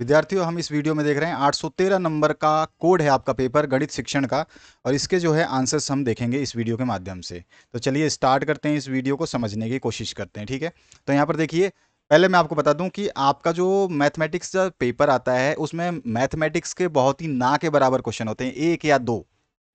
विद्यार्थियों, हम इस वीडियो में देख रहे हैं 813 नंबर का कोड है आपका पेपर गणित शिक्षण का। और इसके जो है आंसर्स हम देखेंगे इस वीडियो के माध्यम से। तो चलिए स्टार्ट करते हैं, इस वीडियो को समझने की कोशिश करते हैं। ठीक है, तो यहाँ पर देखिए, पहले मैं आपको बता दूं कि आपका जो मैथमेटिक्स का पेपर आता है उसमें मैथमेटिक्स के बहुत ही ना के बराबर क्वेश्चन होते हैं, एक या दो,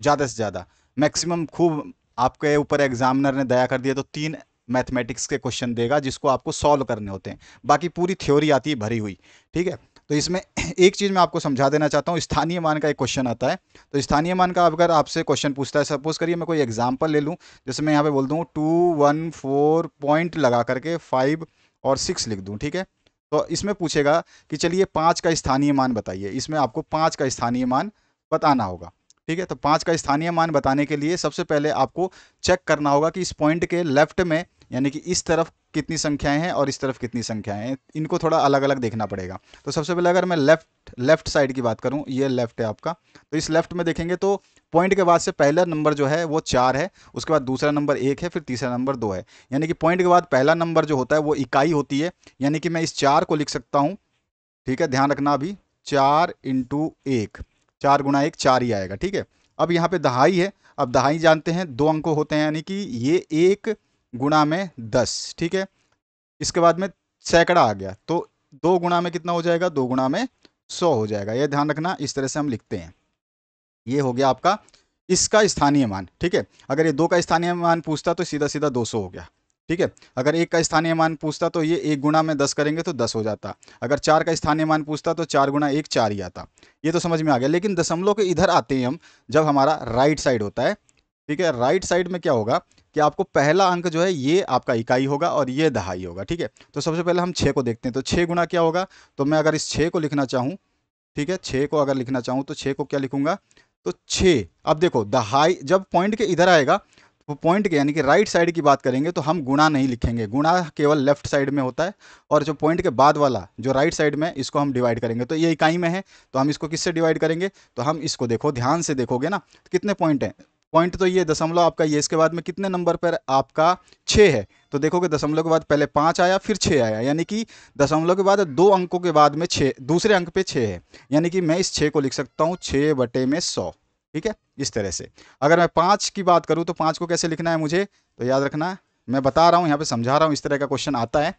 ज़्यादा से ज़्यादा मैक्सिमम। खूब आपके ऊपर एग्जामिनर ने दया कर दिया तो तीन मैथमेटिक्स के क्वेश्चन देगा जिसको आपको सॉल्व करने होते हैं। बाकी पूरी थ्योरी आती है भरी हुई। ठीक है, तो इसमें एक चीज़ मैं आपको समझा देना चाहता हूँ, स्थानीय मान का एक क्वेश्चन आता है। तो स्थानीय मान का अगर आपसे क्वेश्चन पूछता है, सपोज करिए मैं कोई एग्जांपल ले लूँ, जैसे मैं यहाँ पे बोल दूँ 214 पॉइंट लगा करके 5 और 6 लिख दूँ। ठीक है, तो इसमें पूछेगा कि चलिए 5 का स्थानीय मान बताइए। इसमें आपको 5 का स्थानीय मान बताना होगा। ठीक है, तो 5 का स्थानीय मान बताने के लिए सबसे पहले आपको चेक करना होगा कि इस पॉइंट के लेफ्ट में, यानी कि इस तरफ कितनी संख्याएं हैं और इस तरफ कितनी संख्याएं हैं, इनको थोड़ा अलग अलग देखना पड़ेगा। तो सबसे पहले अगर मैं लेफ्ट साइड की बात करूं, ये लेफ्ट है आपका, तो इस लेफ्ट में देखेंगे तो पॉइंट के बाद से पहला नंबर जो है वो 4 है, उसके बाद दूसरा नंबर 1 है, फिर तीसरा नंबर 2 है। यानी कि पॉइंट के बाद पहला नंबर जो होता है वो इकाई होती है। यानी कि मैं इस 4 को लिख सकता हूँ। ठीक है, ध्यान रखना, अभी 4 इंटू 1, 4 गुना 1 4 ही आएगा। ठीक है, अब यहाँ पे दहाई है। अब दहाई जानते हैं 2 अंक होते हैं, यानी कि ये 1 गुना में 10। ठीक है, इसके बाद में सैकड़ा आ गया तो 2 गुना में कितना हो जाएगा, 2 गुना में 100 हो जाएगा। ये ध्यान रखना, इस तरह से हम लिखते हैं। ये हो गया आपका इसका स्थानीय मान। ठीक है, अगर ये 2 का स्थानीय मान पूछता तो सीधा सीधा 200 हो गया। ठीक है, अगर 1 का स्थानीय मान पूछता तो ये 1 गुना में 10 करेंगे तो 10 हो जाता। अगर 4 का स्थानीय मान पूछता तो 4 गुना 1 4 ही आता। ये तो समझ में आ गया। लेकिन दशमलव के इधर आते हैं हम, जब हमारा राइट साइड होता है। ठीक है, राइट साइड में क्या होगा कि आपको पहला अंक जो है ये आपका इकाई होगा और ये दहाई होगा। ठीक है, तो सबसे पहले हम 6 को देखते हैं। तो 6 गुना क्या होगा, तो मैं अगर इस 6 को लिखना चाहूँ, ठीक है, 6 को अगर लिखना चाहूँ तो 6 को क्या लिखूंगा, तो 6। अब देखो दहाई जब पॉइंट के इधर आएगा, तो पॉइंट के यानी कि राइट साइड की बात करेंगे तो हम गुणा नहीं लिखेंगे, गुणा केवल लेफ्ट साइड में होता है। और जो पॉइंट के बाद वाला जो राइट साइड में, इसको हम डिवाइड करेंगे। तो ये इकाई में है तो हम इसको किससे डिवाइड करेंगे, तो हम इसको देखो, ध्यान से देखोगे ना, तो कितने पॉइंट हैं। पॉइंट तो ये दशमलव आपका ये, इसके बाद में कितने नंबर पर आपका 6 है, तो देखोगे दशमलव के बाद पहले 5 आया फिर 6 आया, यानी कि दशमलव के बाद 2 अंकों के बाद में 6, दूसरे अंक पे 6 है। यानी कि मैं इस 6 को लिख सकता हूँ 6 बटे में 100। ठीक है, इस तरह से। अगर मैं 5 की बात करूँ तो 5 को कैसे लिखना है मुझे, तो याद रखना, मैं बता रहा हूँ यहाँ पे, समझा रहा हूँ, इस तरह का क्वेश्चन आता है।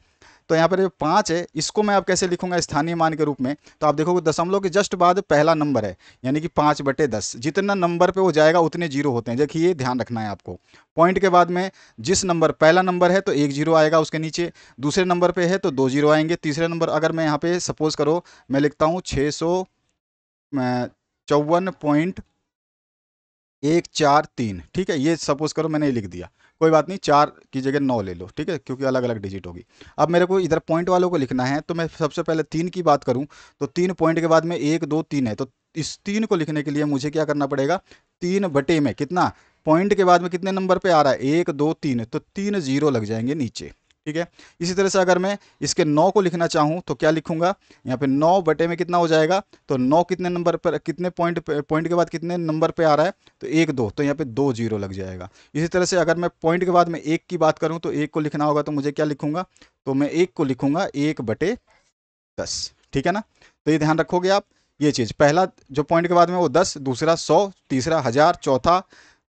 तो यहाँ पर जो 5 है इसको मैं अब कैसे लिखूंगा स्थानीय मान के रूप में, तो आप देखोगे दशमलव के जस्ट बाद पहला नंबर है, यानी कि 5/10। जितना नंबर पे वो जाएगा उतने जीरो होते हैं। देखिए ये ध्यान रखना है आपको। पॉइंट के बाद में जिस नंबर, पहला नंबर है तो 1 जीरो आएगा उसके नीचे, दूसरे नंबर पे है तो 2 जीरो आएंगे, तीसरे नंबर, अगर मैं यहाँ पे सपोज करो मैं लिखता हूँ 654.143। ठीक है, ये सपोज करो मैंने ये लिख दिया, कोई बात नहीं, 4 की जगह 9 ले लो। ठीक है, क्योंकि अलग अलग डिजिट होगी। अब मेरे को इधर पॉइंट वालों को लिखना है, तो मैं सबसे पहले 3 की बात करूं, तो 3 पॉइंट के बाद में 1 2 3 है, तो इस 3 को लिखने के लिए मुझे क्या करना पड़ेगा, 3 बटे में कितना, पॉइंट के बाद में कितने नंबर पे आ रहा है, 1 2 3, तो 3 जीरो लग जाएंगे नीचे। ठीक है, इसी तरह से अगर मैं इसके 9 को लिखना चाहूँ तो क्या लिखूंगा, यहाँ पे 9 बटे में कितना हो जाएगा, तो 9 कितने नंबर पर, कितने पॉइंट के बाद कितने नंबर पे आ रहा है, तो 1 2, तो यहाँ पे 2 जीरो लग जाएगा। इसी तरह से अगर मैं पॉइंट के बाद में 1 की बात करूँ तो 1 को लिखना होगा, तो मुझे क्या लिखूंगा, तो मैं 1 को लिखूंगा 1/10। ठीक है ना, तो ये ध्यान रखोगे आप। ये चीज़, पहला जो पॉइंट के बाद में वो 10, दूसरा 100, तीसरा 1000, चौथा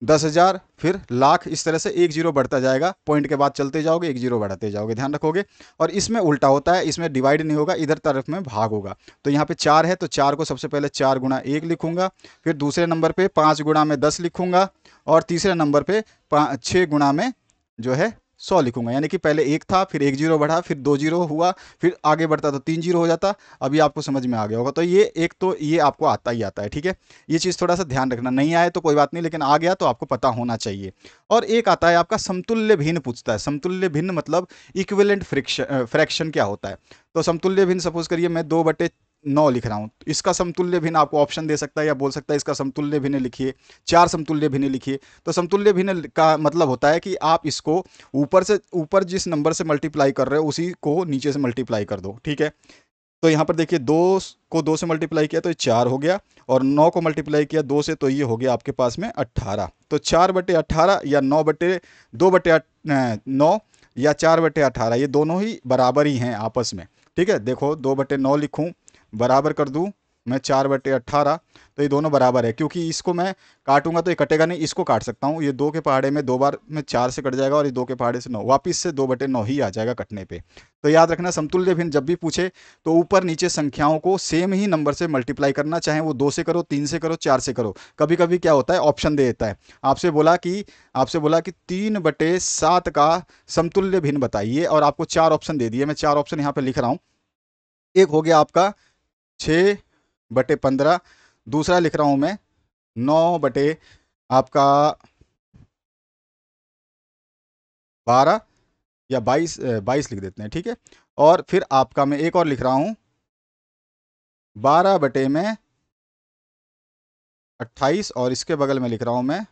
10,000, फिर लाख, इस तरह से 1 जीरो बढ़ता जाएगा। पॉइंट के बाद चलते जाओगे 1 जीरो बढ़ाते जाओगे, ध्यान रखोगे। और इसमें उल्टा होता है, इसमें डिवाइड नहीं होगा, इधर तरफ में भाग होगा। तो यहाँ पे 4 है तो 4 को सबसे पहले 4 गुना 1 लिखूंगा, फिर दूसरे नंबर पे 5 गुना में 10 लिखूंगा, और तीसरे नंबर पे 6 गुना में जो है 100 लिखूंगा। यानी कि पहले 1 था, फिर 1 जीरो बढ़ा, फिर 2 जीरो हुआ, फिर आगे बढ़ता तो 3 जीरो हो जाता। अभी आपको समझ में आ गया होगा। तो ये एक, तो ये आपको आता ही आता है। ठीक है, ये चीज़ थोड़ा सा ध्यान रखना, नहीं आए तो कोई बात नहीं, लेकिन आ गया तो आपको पता होना चाहिए। और एक आता है आपका समतुल्य भिन्न पूछता है। समतुल्य भिन्न मतलब इक्विवेलेंट फ्रैक्शन क्या होता है। तो समतुल्य भिन्न, सपोज करिए मैं 2/9 लिख रहा हूँ, इसका समतुल्य भिन्न आपको ऑप्शन दे सकता है या बोल सकता है इसका समतुल्य भिन्न लिखिए, 4 समतुल्य भिन्न लिखिए। तो समतुल्य भिन्न का मतलब होता है कि आप इसको ऊपर से, ऊपर जिस नंबर से मल्टीप्लाई कर रहे हो उसी को नीचे से मल्टीप्लाई कर दो। ठीक है, तो यहाँ पर देखिए 2 को 2 से मल्टीप्लाई किया तो ये 4 हो गया, और 9 को मल्टीप्लाई किया 2 से तो ये हो गया आपके पास में 18। तो 4/18 या 2/9 या 4/18, ये दोनों ही बराबर ही हैं आपस में। ठीक है, देखो 2/9 लिखूँ बराबर कर दूं मैं 4/18, तो ये दोनों बराबर है, क्योंकि इसको मैं काटूंगा तो ये कटेगा नहीं, इसको काट सकता हूँ। ये 2 के पहाड़े में 2 बार में 4 से कट जाएगा और ये 2 के पहाड़े से 9, वापिस से 2/9 ही आ जाएगा कटने पे। तो याद रखना, समतुल्य भिन्न जब भी पूछे तो ऊपर नीचे संख्याओं को सेम ही नंबर से मल्टीप्लाई करना, चाहे वो 2 से करो, 3 से करो, 4 से करो। कभी कभी क्या होता है, ऑप्शन दे देता है। आपसे बोला कि 3/7 का समतुल्य भिन्न बताइए, और आपको 4 ऑप्शन दे दिए। मैं 4 ऑप्शन यहाँ पे लिख रहा हूँ। एक हो गया आपका 6/15, दूसरा लिख रहा हूं मैं 9 बटे आपका 12 या 22 लिख देते हैं, ठीक है। और फिर आपका मैं एक और लिख रहा हूं 12 बटे में 28, और इसके बगल में लिख रहा हूं मैं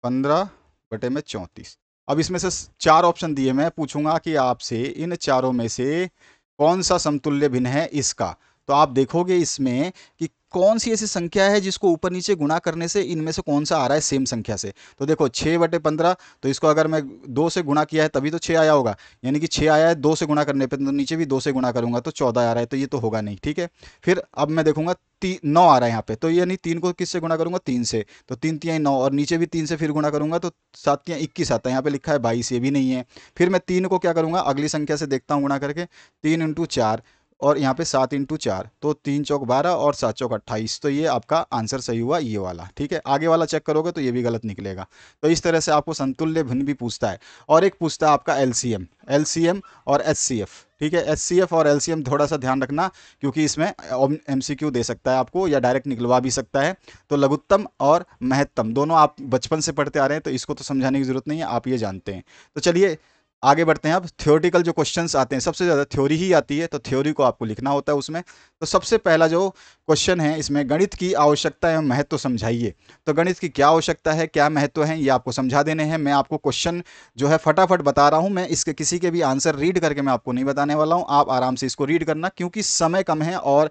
15 बटे में 34। अब इसमें से 4 ऑप्शन दिए, मैं पूछूंगा कि आपसे इन चारों में से कौन सा समतुल्य भिन्न है इसका। तो आप देखोगे इसमें कि कौन सी ऐसी संख्या है जिसको ऊपर नीचे गुणा करने से इनमें से कौन सा आ रहा है सेम संख्या से। तो देखो 6/15, तो इसको अगर मैं 2 से गुणा किया है तभी तो 6 आया होगा, यानी कि 6 आया है 2 से गुणा करने पे, तो नीचे भी 2 से गुणा करूंगा तो 14 आ रहा है, तो ये तो होगा नहीं, ठीक है। फिर अब मैं देखूंगा 9 आ रहा है यहाँ पे, तो यानी 3 को किससे गुणा करूंगा, 3 से, तो 3 तियाई 9, और नीचे भी 3 से फिर गुणा करूंगा तो 7 तियाई 21 आता है। यहाँ पे लिखा है 22, ये भी नहीं है। फिर मैं 3 को क्या करूंगा, अगली संख्या से देखता हूँ गुणा करके, 3 × 4, और यहाँ पे 7 × 4, तो 3 चौक 12 और 7 चौक 28, तो ये आपका आंसर सही हुआ ये वाला, ठीक है। आगे वाला चेक करोगे तो ये भी गलत निकलेगा। तो इस तरह से आपको समतुल्य भिन्न भी पूछता है। और एक पूछता है आपका एलसीएम और एचसीएफ, ठीक है। एचसीएफ और एलसीएम थोड़ा सा ध्यान रखना, क्योंकि इसमें एमसीक्यू दे सकता है आपको, या डायरेक्ट निकलवा भी सकता है। तो लघुत्तम और महत्तम दोनों आप बचपन से पढ़ते आ रहे हैं, तो इसको तो समझाने की जरूरत नहीं है, आप ये जानते हैं। तो चलिए आगे बढ़ते हैं। अब थ्योरेटिकल जो क्वेश्चंस आते हैं, सबसे ज़्यादा थ्योरी ही आती है, तो थ्योरी को आपको लिखना होता है उसमें। तो सबसे पहला जो क्वेश्चन है इसमें, गणित की आवश्यकता एवं महत्व समझाइए। तो गणित की क्या आवश्यकता है, क्या महत्व है, ये आपको समझा देने हैं। मैं आपको क्वेश्चन जो है फटाफट बता रहा हूँ, मैं इसके किसी के भी आंसर रीड करके मैं आपको नहीं बताने वाला हूँ। आप आराम से इसको रीड करना, क्योंकि समय कम है और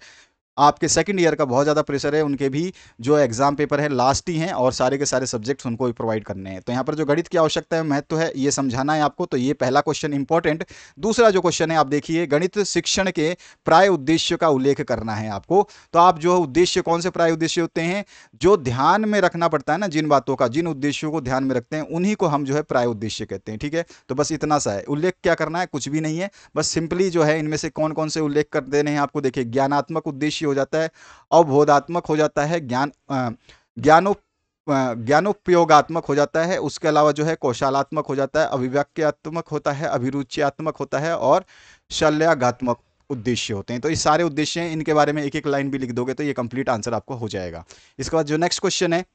आपके सेकंड ईयर का बहुत ज़्यादा प्रेशर है। उनके भी जो एग्जाम पेपर है लास्ट ही हैं, और सारे के सारे सब्जेक्ट्स उनको भी प्रोवाइड करने हैं। तो यहाँ पर जो गणित की आवश्यकता है, महत्व है, ये समझाना है आपको। तो ये पहला क्वेश्चन इंपॉर्टेंट। दूसरा जो क्वेश्चन है आप देखिए, गणित शिक्षण के प्राय उद्देश्य का उल्लेख करना है आपको। तो आप जो उद्देश्य, कौन से प्राय उद्देश्य होते हैं जो ध्यान में रखना पड़ता है ना, जिन बातों का, जिन उद्देश्यों को ध्यान में रखते हैं, उन्हीं को हम जो है प्राय उद्देश्य कहते हैं, ठीक है। तो बस इतना सा है, उल्लेख क्या करना है, कुछ भी नहीं है। बस सिंपली जो है इनमें से कौन कौन से उल्लेख कर देने हैं आपको। देखिए, ज्ञानात्मक उद्देश्य हो जाता है, अवबोधात्मक हो जाता है, ज्ञानो ज्ञानोपयोगात्मक हो जाता है, उसके अलावा जो है कौशलात्मक हो जाता है, अभिव्यक्त्यात्मक होता है, अभिरुचियात्मक होता है, और शल्यागात्मक उद्देश्य होते हैं। तो ये सारे उद्देश्य हैं, इनके बारे में एक एक लाइन भी लिख दोगे तो ये कंप्लीट आंसर आपको हो जाएगा। इसके बाद जो नेक्स्ट क्वेश्चन है,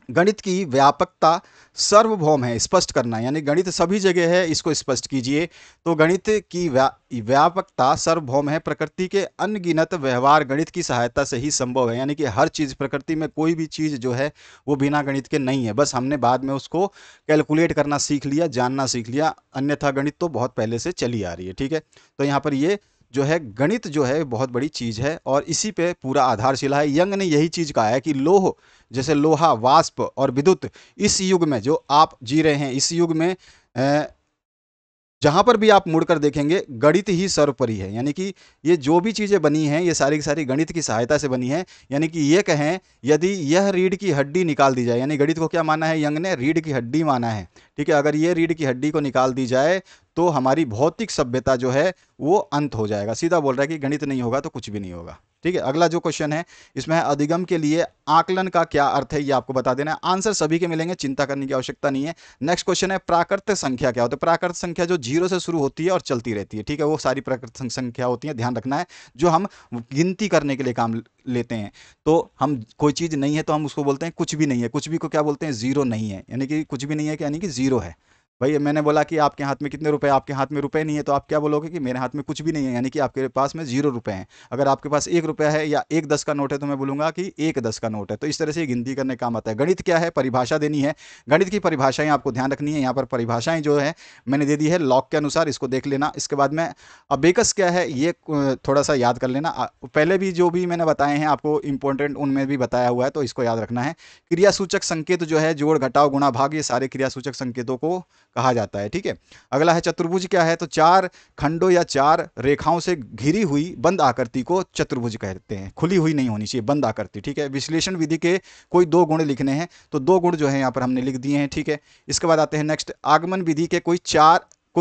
गणित की व्यापकता सार्वभौम है, स्पष्ट करना है, यानी गणित सभी जगह है, इसको स्पष्ट कीजिए। तो गणित की व्यापकता सार्वभौम है, प्रकृति के अनगिनत व्यवहार गणित की सहायता से ही संभव है, यानी कि हर चीज़, प्रकृति में कोई भी चीज़ जो है वो बिना गणित के नहीं है, बस हमने बाद में उसको कैलकुलेट करना सीख लिया, जानना सीख लिया, अन्यथा गणित तो बहुत पहले से चली आ रही है, ठीक है। तो यहाँ पर ये जो है गणित जो है बहुत बड़ी चीज़ है, और इसी पे पूरा आधारशिला है। यंग ने यही चीज़ कहा है कि लोह, जैसे लोहा, वाष्प और विद्युत, इस युग में जो आप जी रहे हैं, इस युग में जहां पर भी आप मुड़कर देखेंगे गणित ही सर्वोपरि है, यानी कि ये जो भी चीज़ें बनी हैं ये सारी की सारी गणित की सहायता से बनी है। यानी कि ये कहें, यदि यह रीढ़ की हड्डी निकाल दी जाए, यानी गणित को क्या माना है यंग ने, रीढ़ की हड्डी माना है, ठीक है। अगर ये रीढ़ की हड्डी को निकाल दी जाए तो हमारी भौतिक सभ्यता जो है वो अंत हो जाएगा। सीधा बोल रहा है कि गणित नहीं होगा तो कुछ भी नहीं होगा, ठीक है। अगला जो क्वेश्चन है इसमें है, अधिगम के लिए आकलन का क्या अर्थ है, ये आपको बता देना है। आंसर सभी के मिलेंगे, चिंता करने की आवश्यकता नहीं है। नेक्स्ट क्वेश्चन है, प्राकृत संख्या क्या होता है। प्राकृत संख्या जो 0 से शुरू होती है और चलती रहती है, ठीक है, वो सारी प्राकृत संख्या होती है, ध्यान रखना है। जो हम गिनती करने के लिए काम लेते हैं, तो हम कोई चीज़ नहीं है तो हम उसको बोलते हैं कुछ भी नहीं है। कुछ भी को क्या बोलते हैं, जीरो नहीं है, यानी कि कुछ भी नहीं है, यानी कि जीरो है। भाई मैंने बोला कि आपके हाथ में कितने रुपए, आपके हाथ में रुपए नहीं है, तो आप क्या बोलोगे कि मेरे हाथ में कुछ भी नहीं है, यानी कि आपके पास में 0 रुपए हैं। अगर आपके पास 1 रुपया है या 1 10 का नोट है तो मैं बोलूंगा कि 1 10 का नोट है। तो इस तरह से ये गिनती करने काम आता है। गणित क्या है, परिभाषा देनी है। गणित की परिभाषाएं आपको ध्यान रखनी है। यहाँ पर परिभाषाएं जो है मैंने दे दी है लॉक के अनुसार, इसको देख लेना। इसके बाद में अबेकस क्या है ये थोड़ा सा याद कर लेना। पहले भी जो भी मैंने बताए हैं आपको इंपॉर्टेंट, उनमें भी बताया हुआ है, तो इसको याद रखना है। क्रियासूचक संकेत जो है, जोड़ घटाव गुणा भाग, ये सारे क्रियासूचक संकेतों को कहा जाता है। ठीक है, अगला है चतुर्भुज क्या है, तो 4 खंडों या 4 रेखाओं से घिरी हुई बंद आकृति को चतुर्भुज कहते हैं। खुली हुई नहीं होनी चाहिए, बंद आकृति। ठीक है, विश्लेषण विधि के कोई 2 गुण लिखने हैं, तो 2 गुण जो है यहाँ पर हमने लिख दिए हैं। ठीक है, इसके बाद आते हैं नेक्स्ट, आगमन विधि के कोई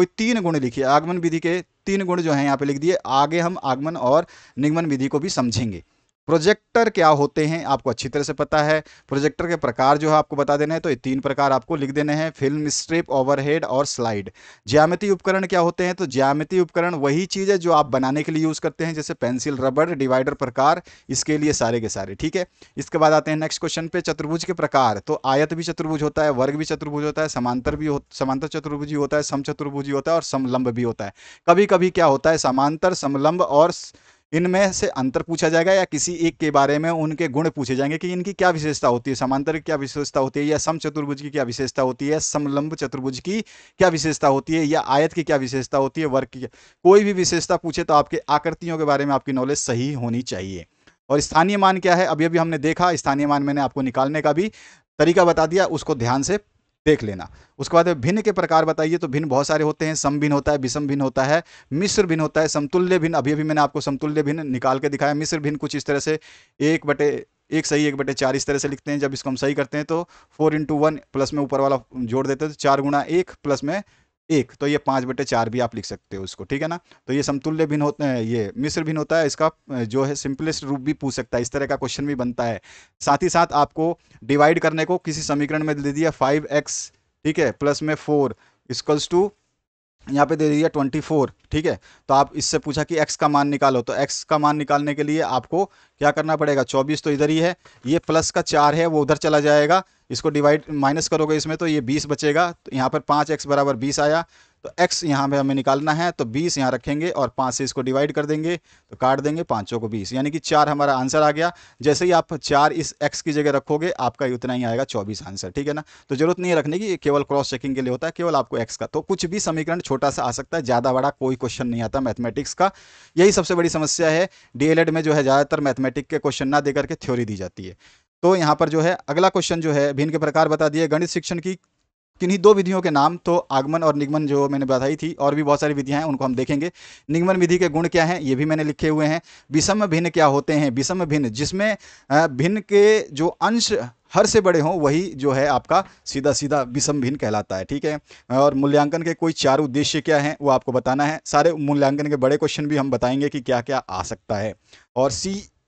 3 गुण लिखिए। आगमन विधि के 3 गुण जो है यहाँ पे लिख दिए। आगे हम आगमन और निगमन विधि को भी समझेंगे। प्रोजेक्टर क्या होते हैं आपको अच्छी तरह से पता है। प्रोजेक्टर के प्रकार जो है आपको बता देने हैं, तो ये 3 प्रकार आपको लिख देने हैं, फिल्म स्ट्रिप, ओवरहेड और स्लाइड। ज्यामितीय उपकरण क्या होते हैं, तो ज्यामितीय उपकरण वही चीज़ है जो आप बनाने के लिए यूज़ करते हैं, जैसे पेंसिल, रबर, डिवाइडर प्रकार, इसके लिए सारे के सारे। ठीक है, इसके बाद आते हैं नेक्स्ट क्वेश्चन पे, चतुर्भुज के प्रकार। तो आयत भी चतुर्भुज होता है, वर्ग भी चतुर्भुज होता है, समांतर चतुर्भुज होता है, समचतुर्भुज होता है और समलंब भी होता है। कभी कभी क्या होता है, समांतर, समलंब और इनमें से अंतर पूछा जाएगा या किसी एक के बारे में उनके गुण पूछे जाएंगे कि इनकी क्या विशेषता होती है, समांतर की क्या विशेषता होती है, या सम चतुर्भुज की क्या विशेषता होती है, समलंब चतुर्भुज की क्या विशेषता होती है, या आयत की क्या विशेषता होती है, वर्ग की। कोई भी विशेषता पूछे तो आपके आकृतियों के बारे में आपकी नॉलेज सही होनी चाहिए। और स्थानीय मान क्या है, अभी अभी हमने देखा, स्थानीय मान मैंने आपको निकालने का भी तरीका बता दिया, उसको ध्यान से देख लेना। उसके बाद भिन्न के प्रकार बताइए, तो भिन्न बहुत सारे होते हैं, सम भिन्न होता है, विषम भिन्न होता है, मिश्र भिन्न होता है, समतुल्य भिन्न। अभी अभी मैंने आपको समतुल्य भिन्न निकाल के दिखाया। मिश्र भिन्न कुछ इस तरह से 1/1 सही 1/4 इस तरह से लिखते हैं। जब इसको हम सही करते हैं तो 4×1 प्लस में ऊपर वाला जोड़ देते हैं, तो 4×1 प्लस में 1, तो ये 5/4 भी आप लिख सकते हो उसको। ठीक है ना, तो ये समतुल्य भिन्न होते हैं, ये मिश्र भिन्न होता है। इसका जो है सिंपलेस्ट रूप भी पूछ सकता है, इस तरह का क्वेश्चन भी बनता है। साथ ही साथ आपको डिवाइड करने को किसी समीकरण में दे दिया 5x, ठीक है, प्लस में 4 इक्वल्स टू यहाँ पे दे दिया 24। ठीक है, तो आप इससे पूछा कि x का मान निकालो, तो x का मान निकालने के लिए आपको क्या करना पड़ेगा, 24 तो इधर ही है, ये प्लस का 4 है वो उधर चला जाएगा, इसको डिवाइड माइनस करोगे इसमें तो ये 20 बचेगा। तो यहाँ पर 5x बराबर 20 आया, तो x यहाँ पे हमें निकालना है, तो 20 यहाँ रखेंगे और 5 से इसको डिवाइड कर देंगे, तो काट देंगे, 5 को 20, यानी कि 4 हमारा आंसर आ गया। जैसे ही आप 4 इस x की जगह रखोगे आपका उतना ही आएगा 24 आंसर। ठीक है ना, तो जरूरत नहीं है रखने की, केवल क्रॉस चेकिंग के लिए होता है, केवल आपको x का। तो कुछ भी समीकरण छोटा सा आ सकता है, ज़्यादा बड़ा कोई क्वेश्चन नहीं आता मैथमेटिक्स का। यही सबसे बड़ी समस्या है डीएलएड में, जो है ज़्यादातर मैथमेटिक्स के क्वेश्चन ना देकर के थ्योरी दी जाती है। तो यहाँ पर जो है अगला क्वेश्चन जो है, भिन्न के प्रकार बता दिए, गणित शिक्षण की किन्हीं 2 विधियों के नाम। तो आगमन और निगमन जो मैंने बताई थी, और भी बहुत सारी विधियां हैं, उनको हम देखेंगे। निगमन विधि के गुण क्या हैं, ये भी मैंने लिखे हुए हैं। विषम भिन्न क्या होते हैं, विषम भिन्न जिसमें भिन्न के जो अंश हर से बड़े हों वही जो है आपका सीधा सीधा विषम भिन्न कहलाता है। ठीक है, और मूल्यांकन के कोई 4 उद्देश्य क्या हैं वो आपको बताना है। सारे मूल्यांकन के बड़े क्वेश्चन भी हम बताएंगे कि क्या क्या आ सकता है। और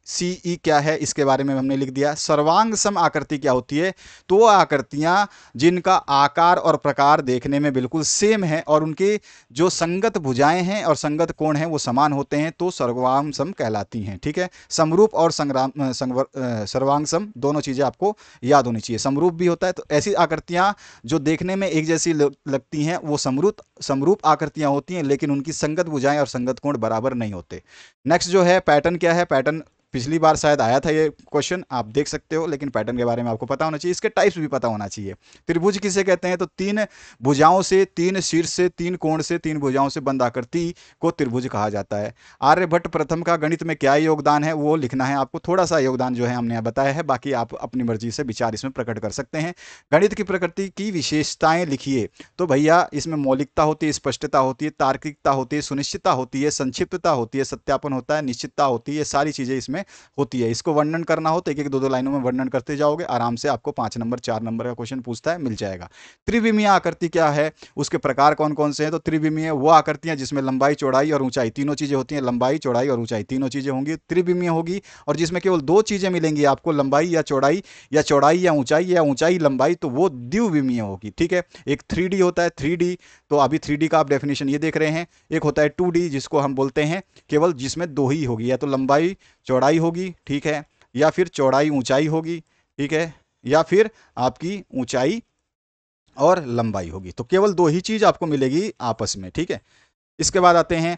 CE क्या है, इसके बारे में हमने लिख दिया। सर्वांग सम आकृति क्या होती है, तो वो आकृतियां जिनका आकार और प्रकार देखने में बिल्कुल सेम है और उनके जो संगत भुजाएं हैं और संगत कोण हैं वो समान होते हैं, तो सर्वांग सम कहलाती हैं। ठीक है, समरूप और सर्वांग सम दोनों चीजें आपको याद होनी चाहिए। समरूप भी होता है, तो ऐसी आकृतियां जो देखने में एक जैसी लगती हैं वो समरूप आकृतियां होती हैं, लेकिन उनकी संगत भुजाएं और संगत कोण बराबर नहीं होते। नेक्स्ट जो है पैटर्न क्या है, पैटर्न पिछली बार शायद आया था ये क्वेश्चन, आप देख सकते हो, लेकिन पैटर्न के बारे में आपको पता होना चाहिए, इसके टाइप्स भी पता होना चाहिए। त्रिभुज किसे कहते हैं, तो 3 भुजाओं से, 3 शीर्ष से, 3 कोण से, 3 भुजाओं से बंद आकृति को त्रिभुज कहा जाता है। आर्यभट्ट प्रथम का गणित में क्या योगदान है वो लिखना है आपको। थोड़ा सा योगदान जो है हमने बताया है, बाकी आप अपनी मर्जी से विचार इसमें प्रकट कर सकते हैं। गणित की प्रकृति की विशेषताएं लिखिए, तो भैया इसमें मौलिकता होती है, स्पष्टता होती है, तार्किकता होती है, सुनिश्चितता होती है, संक्षिप्तता होती है, सत्यापन होता है, निश्चितता होती है, सारी चीजें इसमें होती है। इसको वर्णन करना हो तो एक एक 2-2 लाइनों में वर्णन करते जाओगे, आराम से आपको 5 नंबर 4 नंबर का क्वेश्चन पूछता है, मिल जाएगा। त्रिविमीय आकृति क्या है, उसके प्रकार कौन कौन से हैं, तो त्रिविमीय वो आकृतियां जिसमें लंबाई, चौड़ाई और ऊंचाई तीनों चीजें होती हैं, लंबाई, चौड़ाई और ऊंचाई तीनों चीजें होंगी, त्रिविमीय होगी। और जिसमें केवल 2 चीजें मिलेंगी आपको, लंबाई या चौड़ाई, या चौड़ाई या ऊंचाई लंबाई, तो वो द्विविमीय होगी। ठीक है, एक 3D होता है, 3D, तो अभी 3D का आप डेफिनेशन ये देख रहे हैं। एक होता है 2D जिसको हम बोलते हैं केवल जिसमें 2 ही होगी, या तो लंबाई चौड़ाई होगी, ठीक है, या फिर चौड़ाई ऊंचाई होगी, ठीक है, या फिर आपकी ऊंचाई और लंबाई होगी। तो केवल 2 ही चीज आपको मिलेगी आपस में। ठीक है, इसके बाद आते हैं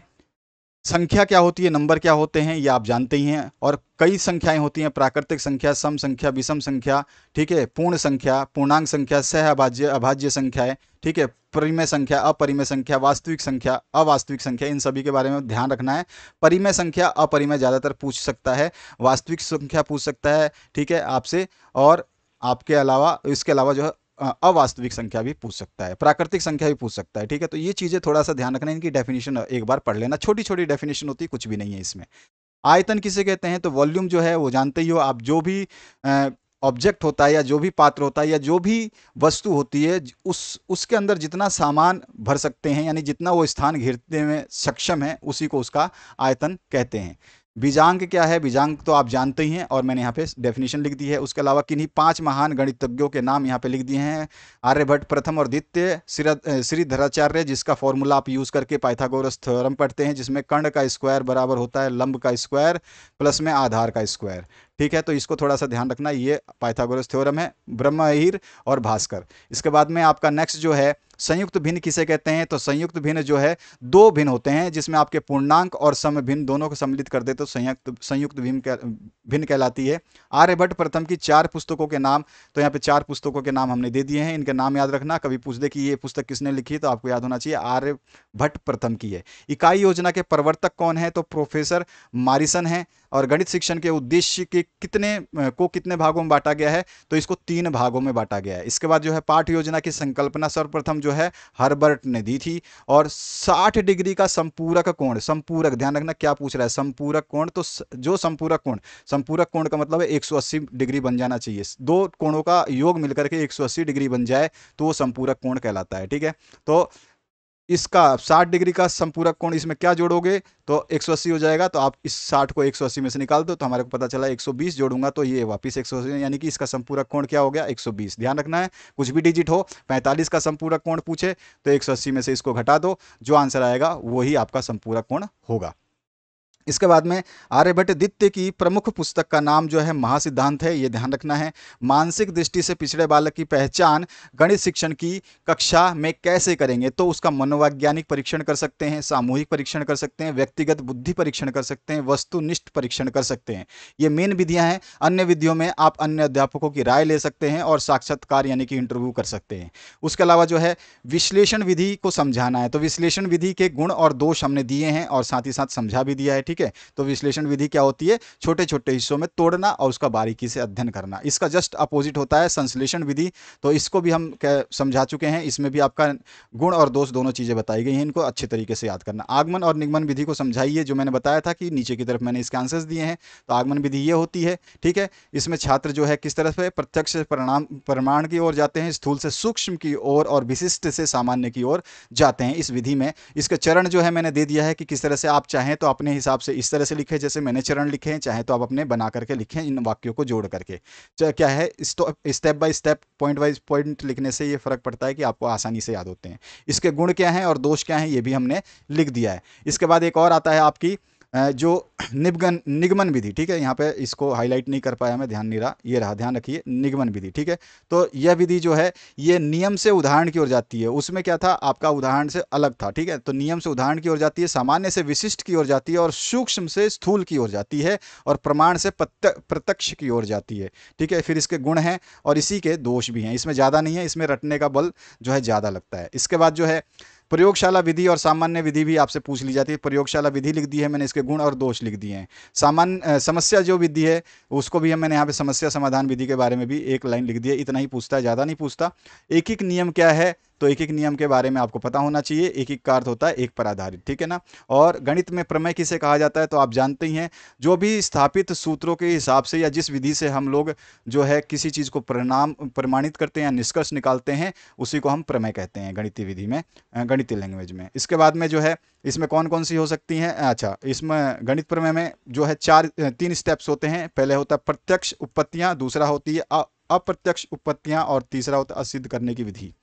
संख्या क्या होती है, नंबर क्या होते हैं, ये आप जानते ही हैं। और कई संख्याएं होती हैं, प्राकृतिक संख्या, सम संख्या, विषम संख्या, ठीक है, पूर्ण संख्या, पूर्णांक संख्या, सह अभाज्य, अभाज्य संख्याएं, ठीक है, परिमेय संख्या, अपरिमेय संख्या, वास्तविक संख्या, अवास्तविक संख्या, इन सभी के बारे में ध्यान रखना है। परिमेय संख्या, अपरिमेय ज़्यादातर पूछ सकता है, वास्तविक संख्या पूछ सकता है, ठीक है, आपसे। और आपके अलावा, इसके अलावा जो है अवास्तविक संख्या भी पूछ सकता है, प्राकृतिक संख्या भी पूछ सकता है, ठीक है। तो ये चीज़ें थोड़ा सा ध्यान रखना, इनकी डेफिनेशन एक बार पढ़ लेना, छोटी छोटी डेफिनेशन होती है, कुछ भी नहीं है इसमें। आयतन किसे कहते हैं, तो वॉल्यूम जो है वो जानते ही हो आप, जो भी ऑब्जेक्ट होता है या जो भी पात्र होता है या जो भी वस्तु होती है, उसके अंदर जितना सामान भर सकते हैं, यानी जितना वो स्थान घेरने में सक्षम है, उसी को उसका आयतन कहते हैं। बीजांक क्या है, बीजांक तो आप जानते ही हैं और मैंने यहाँ पे डेफिनेशन लिख दी है। उसके अलावा किन्हीं 5 महान गणितज्ञों के नाम यहाँ पे लिख दिए हैं, आर्यभट्ट प्रथम और द्वितीय, श्रीधराचार्य, जिसका फॉर्मूला आप यूज करके पाइथागोरस थ्योरम पढ़ते हैं, जिसमें कर्ण का स्क्वायर बराबर होता है लंब का स्क्वायर प्लस में आधार का स्क्वायर, ठीक है। तो इसको थोड़ा सा ध्यान रखना, ये पाइथागोरस थ्योरम है, ब्रह्मईर और भास्कर। इसके बाद में आपका नेक्स्ट जो है संयुक्त भिन्न किसे कहते हैं, तो संयुक्त भिन्न जो है दो भिन्न होते हैं जिसमें आपके पूर्णांक और सम भिन्न दोनों को सम्मिलित कर दे तो संयुक्त भिन्न कहलाती है। आर्यभट्ट प्रथम की 4 पुस्तकों के नाम, तो यहाँ पे 4 पुस्तकों के नाम हमने दे दिए हैं, इनके नाम याद रखना। कभी पूछ दे कि ये पुस्तक किसने लिखी तो आपको याद होना चाहिए आर्यभट्ट प्रथम की है। इकाई योजना के प्रवर्तक कौन है, तो प्रोफेसर मॉरिसन है। और गणित शिक्षण के उद्देश्य के कितने भागों में बांटा गया है, तो इसको 3 भागों में बांटा गया है। इसके बाद जो है पाठ योजना की संकल्पना सर्वप्रथम जो है हर्बर्ट ने दी थी। और 60 डिग्री का संपूरक कोण, संपूरक ध्यान रखना क्या पूछ रहा है, संपूरक कोण, तो जो संपूरक कोण का मतलब है 180 डिग्री बन जाना चाहिए। दो कोणों का योग मिलकर के 180 डिग्री बन जाए तो वो संपूरक कोण कहलाता है, ठीक है। तो इसका 60 डिग्री का संपूरक कोण, इसमें क्या जोड़ोगे तो 180 हो जाएगा। तो आप इस 60 को 180 में से निकाल दो तो हमारे को पता चला 120 जोड़ूंगा तो ये वापस 180, यानी कि इसका संपूरक कोण क्या हो गया 120। ध्यान रखना है कुछ भी डिजिट हो, 45 का संपूरक कोण पूछे तो 180 में से इसको घटा दो, जो आंसर आएगा वही आपका संपूरक कोण होगा। इसके बाद में आर्यभट्ट द्वितीय की प्रमुख पुस्तक का नाम जो है महासिद्धांत है, ये ध्यान रखना है। मानसिक दृष्टि से पिछड़े बालक की पहचान गणित शिक्षण की कक्षा में कैसे करेंगे, तो उसका मनोवैज्ञानिक परीक्षण कर सकते हैं, सामूहिक परीक्षण कर सकते हैं, व्यक्तिगत बुद्धि परीक्षण कर सकते हैं, वस्तुनिष्ठ परीक्षण कर सकते हैं। ये मेन विधियां हैं। अन्य विधियों में आप अन्य अध्यापकों की राय ले सकते हैं और साक्षात्कार यानी कि इंटरव्यू कर सकते हैं। उसके अलावा जो है विश्लेषण विधि को समझाना है, तो विश्लेषण विधि के गुण और दोष हमने दिए हैं और साथ ही साथ समझा भी दिया है, ठीक है। तो विश्लेषण विधि क्या होती है, छोटे छोटे हिस्सों में तोड़ना और उसका बारीकी से अध्ययन करना। इसका जस्ट अपोजिट होता है संश्लेषण विधि, तो इसको भी हम समझा चुके हैं। इसमें भी आपका गुण और दोष दोनों चीजें बताई गई हैं, इनको अच्छे तरीके से याद करना। आगमन और निगमन विधि को समझाइए, जो मैंने बताया था कि नीचे की तरफ मैंने इसके आंसर्स दिए हैं। तो आगमन विधि ये होती है, ठीक है। इसमें छात्र जो है किस तरह से प्रत्यक्ष प्रमाण की ओर जाते हैं, स्थूल से सूक्ष्म की ओर और विशिष्ट से सामान्य की ओर जाते हैं इस विधि में। इसके चरण जो है मैंने दे दिया है कि किस तरह से आप चाहें तो अपने हिसाब से इस तरह से लिखें जैसे मैंने चरण लिखे हैं, चाहे तो आप अपने बना करके लिखें इन वाक्यों को जोड़ करके। क्या है, step by step point wise point लिखने से ये फर्क पड़ता है कि आपको आसानी से याद होते हैं। इसके गुण क्या हैं और दोष क्या हैं ये भी हमने लिख दिया है। इसके बाद एक और आता है आपकी जो निगमन विधि, ठीक है। यहाँ पे इसको हाईलाइट नहीं कर पाया मैं, ध्यान नहीं रहा, ये रहा, ध्यान रखिए निगमन विधि, ठीक है। तो यह विधि जो है ये नियम से उदाहरण की ओर जाती है। उसमें क्या था, आपका उदाहरण से अलग था, ठीक है। तो नियम से उदाहरण की ओर जाती है, सामान्य से विशिष्ट की ओर जाती है और सूक्ष्म से स्थूल की ओर जाती है और प्रमाण से प्रत्यक्ष की ओर जाती है, ठीक है। फिर इसके गुण हैं और इसी के दोष भी हैं। इसमें ज़्यादा नहीं है, इसमें रटने का बल जो है ज़्यादा लगता है। इसके बाद जो है प्रयोगशाला विधि और सामान्य विधि भी आपसे पूछ ली जाती है। प्रयोगशाला विधि लिख दी है मैंने, इसके गुण और दोष लिख दिए हैं। सामान्य समस्या जो विधि है उसको भी मैंने यहाँ पे समस्या समाधान विधि के बारे में भी एक लाइन लिख दी है। इतना ही पूछता है, ज़्यादा नहीं पूछता। एक एक नियम क्या है, तो एक एक नियम के बारे में आपको पता होना चाहिए। एक एक का अर्थ होता है एक पर आधारित, ठीक है ना। और गणित में प्रमेय किसे कहा जाता है, तो आप जानते ही हैं, जो भी स्थापित सूत्रों के हिसाब से या जिस विधि से हम लोग जो है किसी चीज़ को प्रमाणित करते हैं या निष्कर्ष निकालते हैं उसी को हम प्रमेय कहते हैं गणितीय विधि में, गणितीय लैंग्वेज में। इसके बाद में जो है इसमें कौन कौन सी हो सकती हैं, अच्छा इसमें गणित प्रमेय में जो है 3 स्टेप्स होते हैं। पहले होता है प्रत्यक्ष उत्पत्तियाँ, दूसरा होती है अप्रत्यक्ष उत्पत्तियाँ और तीसरा होता है असिद्ध करने की विधि।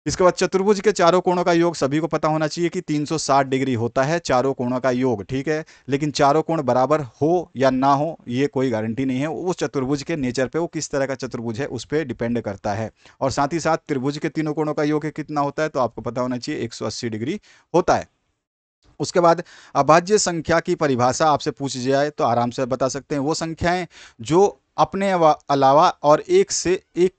इसके बाद चतुर्भुज के चारों कोणों का योग सभी को पता होना चाहिए कि 360 डिग्री होता है चारों कोणों का योग, ठीक है। लेकिन चारों कोण बराबर हो या ना हो ये कोई गारंटी नहीं है, उस चतुर्भुज के नेचर पे, वो किस तरह का चतुर्भुज है उस पर डिपेंड करता है। और साथ ही साथ त्रिभुज के तीनों कोणों का योग कितना होता है, तो आपको पता होना चाहिए 180 डिग्री होता है। उसके बाद अभाज्य संख्या की परिभाषा आपसे पूछ जाए तो आराम से बता सकते हैं, वो संख्याएं जो अपने अलावा और एक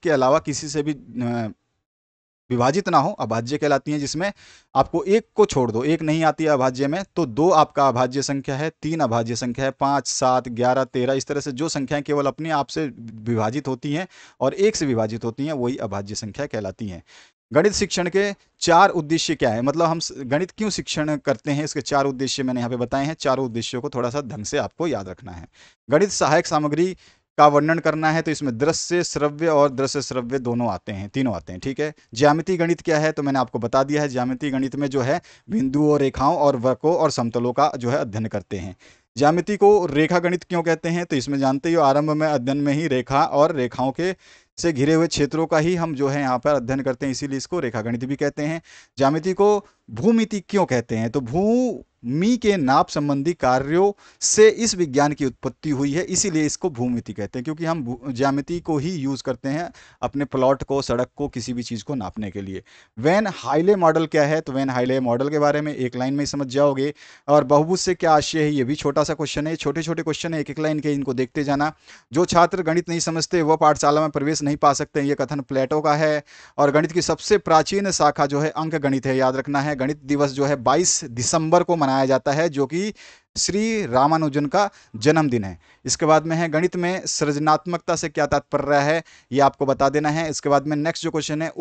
के अलावा किसी से भी विभाजित ना हो, अभाज्य कहलाती हैं। जिसमें आपको एक को छोड़ दो, एक नहीं आती है अभाज्य में, तो 2 आपका अभाज्य संख्या है, 3 अभाज्य संख्या है, 5, 7, 11, 13, इस तरह से जो संख्याएं केवल अपने आप से विभाजित होती हैं और एक से विभाजित होती हैं, वही अभाज्य संख्या कहलाती हैं। गणित शिक्षण के 4 उद्देश्य क्या है, मतलब हम गणित क्यों शिक्षण करते हैं, इसके 4 उद्देश्य मैंने यहाँ पे बताए हैं। चारों उद्देश्यों को थोड़ा सा ढंग से आपको याद रखना है। गणित सहायक सामग्री का वर्णन करना है, तो इसमें दृश्य श्रव्य और दृश्य श्रव्य दोनों आते हैं, तीनों आते हैं, ठीक है। ज्यामिति गणित क्या है, तो मैंने आपको बता दिया है। ज्यामिति गणित में जो है बिंदुओं, रेखाओं और वक्रों और समतलों का जो है अध्ययन करते हैं। ज्यामिति को रेखा गणित क्यों कहते हैं, तो इसमें जानते ही हो, आरंभ में अध्ययन में ही रेखा और रेखाओं के से घिरे हुए क्षेत्रों का ही हम जो है यहाँ पर अध्ययन करते हैं, इसीलिए इसको रेखा गणित भी कहते हैं। ज्यामिति को भूमिति क्यों कहते हैं, तो भूमि के नाप संबंधी कार्यों से इस विज्ञान की उत्पत्ति हुई है, इसीलिए इसको भूमिति कहते हैं, क्योंकि हम ज्यामिति को ही यूज करते हैं अपने प्लॉट को, सड़क को, किसी भी चीज को नापने के लिए। वेन हाइले मॉडल क्या है, तो वेन हाइले मॉडल के बारे में एक लाइन में ही समझ जाओगे। और बहुभुज से क्या आशय है, ये भी छोटा सा क्वेश्चन है, छोटे छोटे क्वेश्चन है, एक एक लाइन के, इनको देखते जाना। जो छात्र गणित नहीं समझते वह पाठशाला में प्रवेश नहीं पा सकते, ये कथन प्लेटो का है। और गणित की सबसे प्राचीन शाखा जो है अंक गणित है, याद रखना है। गणित दिवस जो है 22 दिसंबर को मनाया जाता है, जो कि श्री रामानुजन का जन्मदिन है। इसके बाद में है गणित में सृजनात्मकता से क्या तात्पर्य है, ये आपको बता देना है। इसके बाद में नेक्स्ट जो क्वेश्चन है,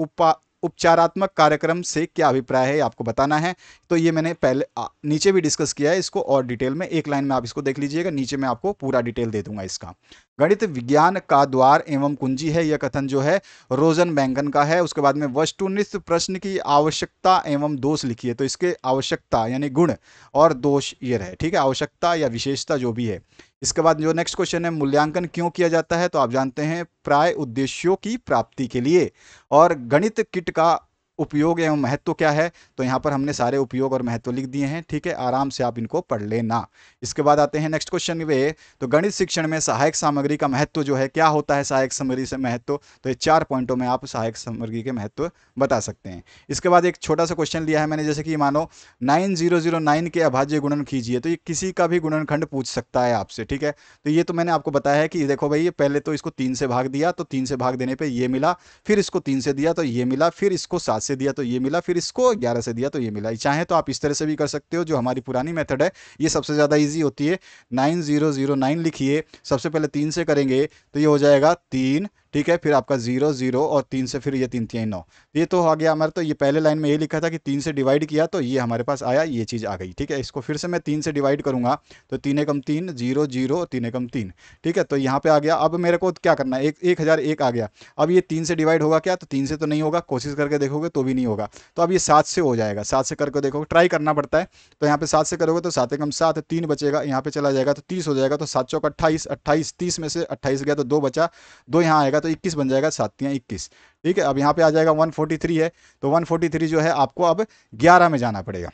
उपचारात्मक कार्यक्रम से क्या अभिप्राय है, आपको बताना है। तो ये मैंने पहले नीचे भी डिस्कस किया है इसको, और डिटेल में एक लाइन में आप इसको देख लीजिएगा, नीचे मैं आपको पूरा डिटेल दे दूंगा इसका। गणित विज्ञान का द्वार एवं कुंजी है, यह कथन जो है रोजनबैंकन का है। उसके बाद में वस्तुनिष्ठ प्रश्न की आवश्यकता एवं दोष लिखिए, तो इसके आवश्यकता यानी गुण और दोष ये रहे, ठीक है, आवश्यकता या विशेषता जो भी है। इसके बाद जो नेक्स्ट क्वेश्चन है, मूल्यांकन क्यों किया जाता है, तो आप जानते हैं प्राय उद्देश्यों की प्राप्ति के लिए। और गणित किट का उपयोग एवं महत्व क्या है, तो यहाँ पर हमने सारे उपयोग और महत्व लिख दिए हैं, ठीक है, आराम से आप इनको पढ़ लेना। इसके बाद आते हैं नेक्स्ट क्वेश्चन पे, तो गणित शिक्षण में सहायक सामग्री का महत्व जो है, क्या होता है सहायक सामग्री से महत्व, तो ये 4 पॉइंटों में आप सहायक सामग्री के महत्व बता सकते हैं। इसके बाद एक छोटा सा क्वेश्चन लिया है मैंने, जैसे कि मानो 9009 के अभाज्य गुणन कीजिए, तो ये किसी का भी गुणनखंड पूछ सकता है आपसे, ठीक है। तो ये तो मैंने आपको बताया है कि देखो भाई, ये पहले तो इसको 3 से भाग दिया, तो 3 से भाग देने पर ये मिला, फिर इसको 3 से दिया तो ये मिला, फिर इसको 7 से दिया तो ये मिला, फिर इसको 11 से दिया तो ये मिला। चाहे तो आप इस तरह से भी कर सकते हो, जो हमारी पुरानी मेथड है ये सबसे ज़्यादा इजी होती है। 9009 लिखिए, सबसे पहले 3 से करेंगे तो ये हो जाएगा 3, ठीक है, फिर आपका 0 0 और 3 से फिर ये 3 3 9, ये तो आ गया हमारा। तो ये पहले लाइन में ये लिखा था कि 3 से डिवाइड किया तो ये हमारे पास आया, ये चीज़ आ गई, ठीक है। इसको फिर से मैं 3 से डिवाइड करूंगा तो 3 एकम 3 0 0 3 एकम 3, ठीक है, तो यहाँ पे आ गया। अब मेरे को क्या करना है, 1001 आ गया। अब ये 3 से डिवाइड होगा क्या, तो 3 से तो नहीं होगा, कोशिश करके देखोगे तो भी नहीं होगा। तो अब ये 7 से हो जाएगा, 7 से करके देखोगे, ट्राई करना पड़ता है। तो यहाँ पे 7 से करोगे तो 7 एकम 7, 3 बचेगा, यहाँ पे चला जाएगा तो 30 हो जाएगा। तो 7 चौक 28, 28 30 में से 28 गया तो 2 बचा, 2 यहाँ आएगा तो 21 बन जाएगा, 7 21, ठीक है। अब यहाँ पे आ जाएगा 143 है, तो 143 जो है आपको अब 11 में जाना पड़ेगा।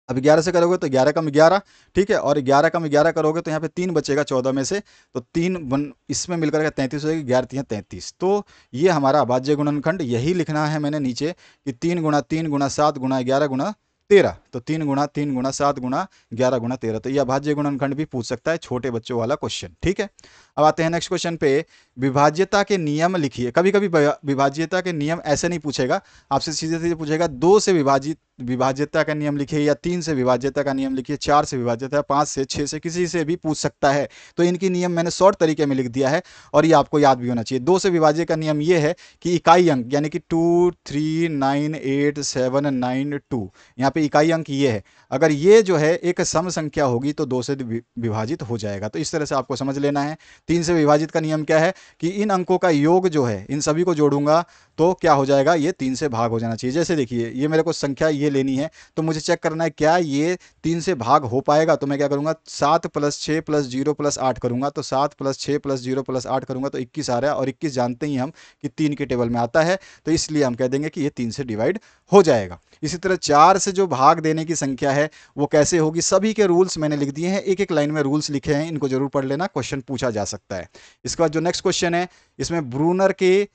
अब 11 से करोगे तो 11 कम 11, ठीक है, और 11 कम 11 करोगे तो यहाँ पे 3 बचेगा 14 में से, तो 3 इसमें मिलकर के 33 हो जाएगी, 11 3 33। तो ये हमारा अभाज्य गुणनखंड, यही लिखना है मैंने नीचे कि 3 गुणा 3 गुणा 7 गुणा 11 गुणा 13, तो 3 गुणा 3 गुणा 7 गुणा 11 गुणा 13। तो ये अभाज्य गुणनखंड भी पूछ सकता है, छोटे बच्चों वाला क्वेश्चन, ठीक है। अब आते हैं नेक्स्ट क्वेश्चन पे, विभाज्यता के नियम लिखिए। कभी कभी विभाज्यता के नियम ऐसे नहीं पूछेगा, आपसे सीधे सीधे पूछेगा 2 से विभाज्यता का नियम लिखिए, या 3 से विभाज्यता का नियम लिखिए, 4 से विभाज्यता, 5 से, 6 से, किसी से भी पूछ सकता है। तो इनकी नियम मैंने शॉर्ट तरीके में लिख दिया है और ये आपको याद भी होना चाहिए। 2 से विभाज्य का नियम ये है कि इकाई अंक यानी कि 2 3 9 8 7 9 2, यहाँ पे इकाई अंक ये है, अगर ये जो है एक सम संख्या होगी तो 2 से विभाजित हो जाएगा। तो इस तरह से आपको समझ लेना है। 3 से विभाजित का नियम क्या है कि इन अंकों का योग जो है, इन सभी को जोड़ूंगा तो क्या हो जाएगा, ये 3 से भाग हो जाना चाहिए। जैसे देखिए, ये मेरे को संख्या ये लेनी है, तो मुझे चेक करना है क्या ये 3 से भाग हो पाएगा। तो मैं क्या करूंगा, 7 + 6 + 0 + 8 करूंगा, तो 7 + 6 + 0 + 8 करूंगा तो 21 आ रहा है, और 21 जानते ही हम कि 3 के टेबल में आता है, तो इसलिए हम कह देंगे कि ये 3 से डिवाइड हो जाएगा। इसी तरह 4 से जो भाग देने की संख्या है वो कैसे होगी, सभी के रूल्स मैंने लिख दिए हैं, एक एक लाइन में रूल्स लिखे हैं, इनको जरूर पढ़ लेना, क्वेश्चन पूछा जा सकता है। इसके बाद जो नेक्स्ट क्वेश्चन है, इसमें ब्रूनर के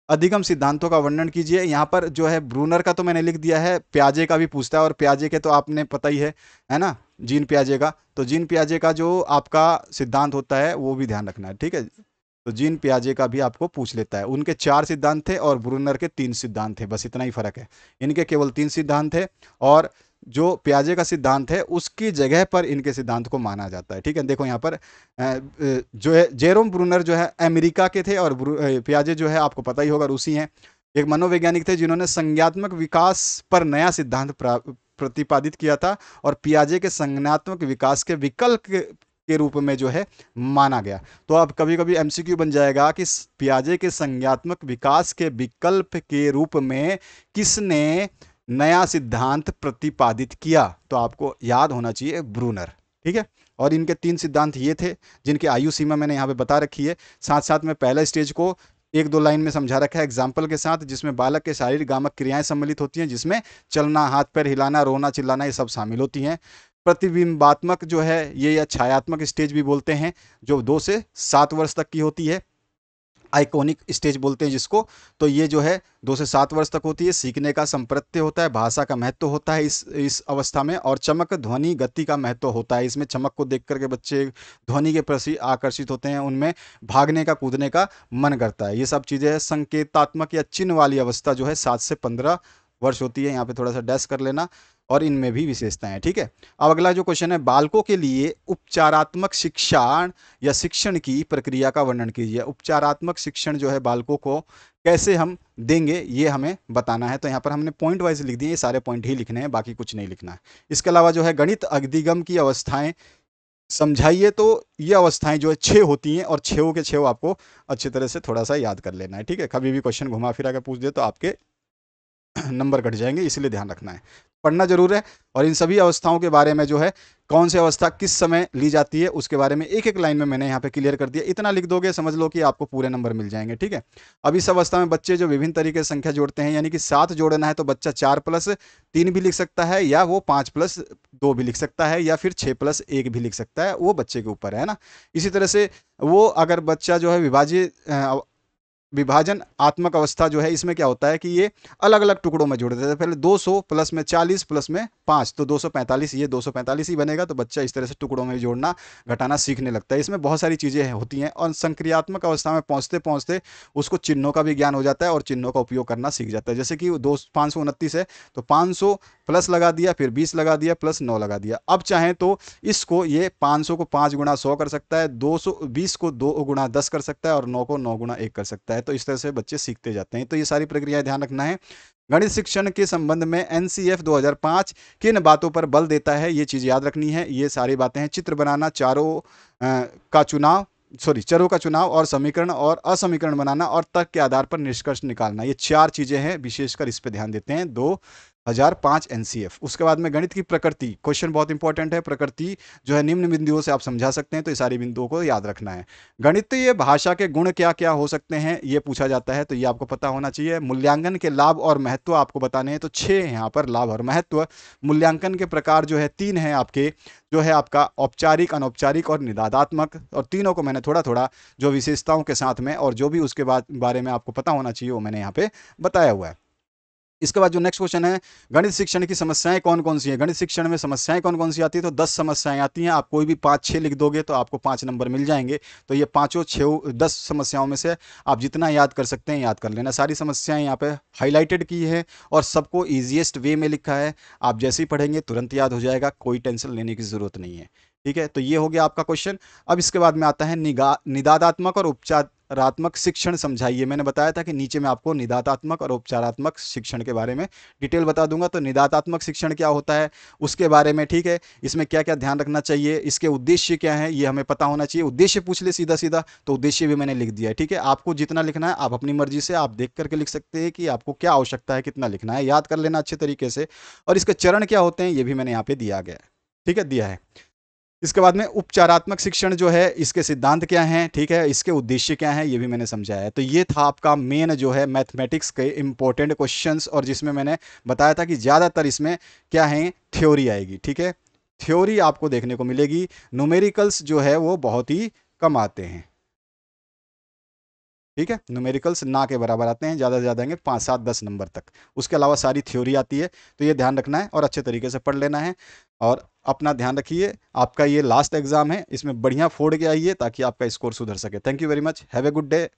अधिगम सिद्धांतों का वर्णन कीजिए। यहाँ पर जो है ब्रूनर का तो मैंने लिख दिया है, प्याजे का भी पूछता है, और प्याजे के तो आपने पता ही है ना, जीन प्याजे का। तो जीन प्याजे का जो आपका सिद्धांत होता है वो भी ध्यान रखना है, ठीक है। तो जीन पियाजे का भी आपको पूछ लेता है। उनके 4 सिद्धांत थे और ब्रूनर के 3 सिद्धांत थे, बस इतना ही फर्क है। इनके केवल 3 सिद्धांत थे और जो पियाजे का सिद्धांत है उसकी जगह पर इनके सिद्धांत को माना जाता है। ठीक है, देखो यहाँ पर जो है जेरोम ब्रूनर जो है अमेरिका के थे और पियाजे जो है आपको पता ही होगा रूसी हैं। एक मनोवैज्ञानिक थे जिन्होंने संज्ञात्मक विकास पर नया सिद्धांत प्रतिपादित किया था और पियाजे के संज्ञानात्मक विकास के विकल्प के रूप में जो है माना गया। तो अब कभी कभी एमसीक्यू बन जाएगा कि पियाजे के संज्ञात्मक विकास के विकल्प के रूप में किसने नया सिद्धांत प्रतिपादित किया, तो आपको याद होना चाहिए ब्रूनर। ठीक है, और इनके 3 सिद्धांत ये थे जिनकी आयु सीमा मैंने यहाँ पे बता रखी है। साथ साथ में पहला स्टेज को 1-2 लाइन में समझा रखा है एग्जाम्पल के साथ, जिसमें बालक के शारीरिक गामक क्रियाएं सम्मिलित होती हैं, जिसमें चलना, हाथ पैर हिलाना, रोना चिल्लाना, ये सब शामिल होती हैं। प्रतिबिंबात्मक जो है ये या छायात्मक स्टेज भी बोलते हैं, जो 2 से 7 वर्ष तक की होती है। आइकॉनिक स्टेज बोलते हैं जिसको, तो ये जो है 2 से 7 वर्ष तक होती है। सीखने का संप्रत्य होता है, भाषा का महत्व होता है इस अवस्था में, और चमक, ध्वनि, गति का महत्व होता है। इसमें चमक को देख करके बच्चे ध्वनि के प्रति आकर्षित होते हैं, उनमें भागने का, कूदने का मन करता है। ये सब चीज़ें संकेतात्मक या चिन्ह वाली अवस्था जो है 7 से 15 वर्ष होती है। यहाँ पे थोड़ा सा डैश कर लेना, और इनमें भी विशेषताएं हैं। ठीक है, अब अगला जो क्वेश्चन है, बालकों के लिए उपचारात्मक शिक्षण या शिक्षण की प्रक्रिया का वर्णन कीजिए। उपचारात्मक शिक्षण जो है बालकों को कैसे हम देंगे ये हमें बताना है। तो यहाँ पर हमने पॉइंट वाइज लिख दिए, ये सारे पॉइंट ही लिखने हैं, बाकी कुछ नहीं लिखना है। इसके अलावा जो है गणित अधिगम की अवस्थाएं समझाइए। तो ये अवस्थाएं जो है 6 होती हैं और 6 के 6 आपको अच्छी तरह से थोड़ा सा याद कर लेना है। ठीक है, कभी भी क्वेश्चन घुमा फिरा के पूछ दे तो आपके नंबर घट जाएंगे, इसलिए ध्यान रखना है, पढ़ना जरूर है। और इन सभी अवस्थाओं के बारे में जो है कौन सी अवस्था किस समय ली जाती है उसके बारे में एक एक लाइन में मैंने यहाँ पे क्लियर कर दिया। इतना लिख दोगे समझ लो कि आपको पूरे नंबर मिल जाएंगे। ठीक है, अब इस अवस्था में बच्चे जो विभिन्न तरीके से संख्या जोड़ते हैं, यानी कि 7 जोड़ना है तो बच्चा 4+3 भी लिख सकता है, या वो 5+2 भी लिख सकता है, या फिर 6+1 भी लिख सकता है, वो बच्चे के ऊपर है ना। इसी तरह से वो अगर बच्चा जो है विभाजन आत्मक अवस्था जो है, इसमें क्या होता है कि ये अलग अलग टुकड़ों में जोड़ देते हैं। पहले 200 प्लस में 40 प्लस में 5 तो 245, ये 245 ही बनेगा। तो बच्चा इस तरह से टुकड़ों में जोड़ना घटाना सीखने लगता है। इसमें बहुत सारी चीज़ें होती हैं, और संक्रियात्मक अवस्था में पहुँचते पहुँचते उसको चिन्हों का भी ज्ञान हो जाता है और चिन्हों का उपयोग करना सीख जाता है। जैसे कि 529 है तो 500 प्लस लगा दिया, फिर 20 लगा दिया, प्लस 9 लगा दिया। अब चाहें तो इसको ये 500 को 5 गुणा 100 कर सकता है, 220 को 2 गुणा 10 कर सकता है, और 9 को 9 गुणा 1 कर सकता है। तो इस तरह से बच्चे सीखते जाते हैं। तो ये सारी प्रक्रियाएं ध्यान रखना है। गणित शिक्षण के संबंध में एनसीएफ 2005 किन बातों पर बल देता है, ये चीज़ याद रखनी है। ये सारी बातें हैं, चित्र बनाना, चरों का चुनाव और समीकरण और असमीकरण बनाना, और तर्क के आधार पर निष्कर्ष निकालना। ये 4 चीज़ें हैं, विशेषकर इस पर ध्यान देते हैं 2005 एनसीएफ। उसके बाद में गणित की प्रकृति, क्वेश्चन बहुत इंपॉर्टेंट है। प्रकृति जो है निम्न बिंदुओं से आप समझा सकते हैं, तो ये सारी बिंदुओं को याद रखना है। गणितीय भाषा के गुण क्या क्या हो सकते हैं ये पूछा जाता है, तो ये आपको पता होना चाहिए। मूल्यांकन के लाभ और महत्व आपको बताने हैं, तो 6 हैं यहाँ पर लाभ और महत्व। मूल्यांकन के प्रकार जो है 3 हैं आपके, जो है आपका औपचारिक, अनौपचारिक और निदादात्मक, और तीनों को मैंने थोड़ा थोड़ा जो विशेषताओं के साथ में और जो भी उसके बारे में आपको पता होना चाहिए वो मैंने यहाँ पे बताया हुआ है। इसके बाद जो नेक्स्ट क्वेश्चन है, गणित शिक्षण की समस्याएं कौन कौन सी हैं। गणित शिक्षण में समस्याएं कौन कौन सी आती है, तो 10 समस्याएं आती हैं। आप कोई भी 5-6 लिख दोगे तो आपको 5 नंबर मिल जाएंगे। तो ये 10 समस्याओं में से आप जितना याद कर सकते हैं याद कर लेना। सारी समस्याएं यहाँ पे हाईलाइटेड की है और सबको ईजिएस्ट वे में लिखा है। आप जैसे ही पढ़ेंगे तुरंत याद हो जाएगा, कोई टेंशन लेने की जरूरत नहीं है। ठीक है, तो ये हो गया आपका क्वेश्चन। अब इसके बाद में आता है निदादात्मक और उपचारात्मक शिक्षण समझाइए। मैंने बताया था कि नीचे में आपको निदातात्मक और उपचारात्मक शिक्षण के बारे में डिटेल बता दूंगा। तो निदातात्मक शिक्षण क्या होता है उसके बारे में, ठीक है, इसमें क्या क्या ध्यान रखना चाहिए, इसके उद्देश्य क्या है ये हमें पता होना चाहिए। उद्देश्य पूछ ले सीधा सीधा तो उद्देश्य भी मैंने लिख दिया है। ठीक है, आपको जितना लिखना है आप अपनी मर्जी से आप देख करके लिख सकते हैं कि आपको क्या आवश्यकता है, कितना लिखना है, याद कर लेना अच्छे तरीके से। और इसके चरण क्या होते हैं ये भी मैंने यहाँ पे दिया गया है। ठीक है, दिया है। इसके बाद में उपचारात्मक शिक्षण जो है, इसके सिद्धांत क्या हैं, ठीक है, इसके उद्देश्य क्या हैं, ये भी मैंने समझाया है। तो ये था आपका मेन जो है मैथमेटिक्स के इंपॉर्टेंट क्वेश्चंस, और जिसमें मैंने बताया था कि ज़्यादातर इसमें क्या है, थ्योरी आएगी। ठीक है, थ्योरी आपको देखने को मिलेगी। न्यूमेरिकल्स जो है वो बहुत ही कम आते हैं। ठीक है, न्यूमेरिकल्स ना के बराबर आते हैं, ज़्यादा से ज़्यादा आएंगे 5, 7, 10 नंबर तक। उसके अलावा सारी थ्योरी आती है, तो ये ध्यान रखना है और अच्छे तरीके से पढ़ लेना है। और अपना ध्यान रखिए। आपका ये लास्ट एग्जाम है, इसमें बढ़िया फोड़ के आइए ताकि आपका स्कोर सुधर सके। Thank you very much, have a good day.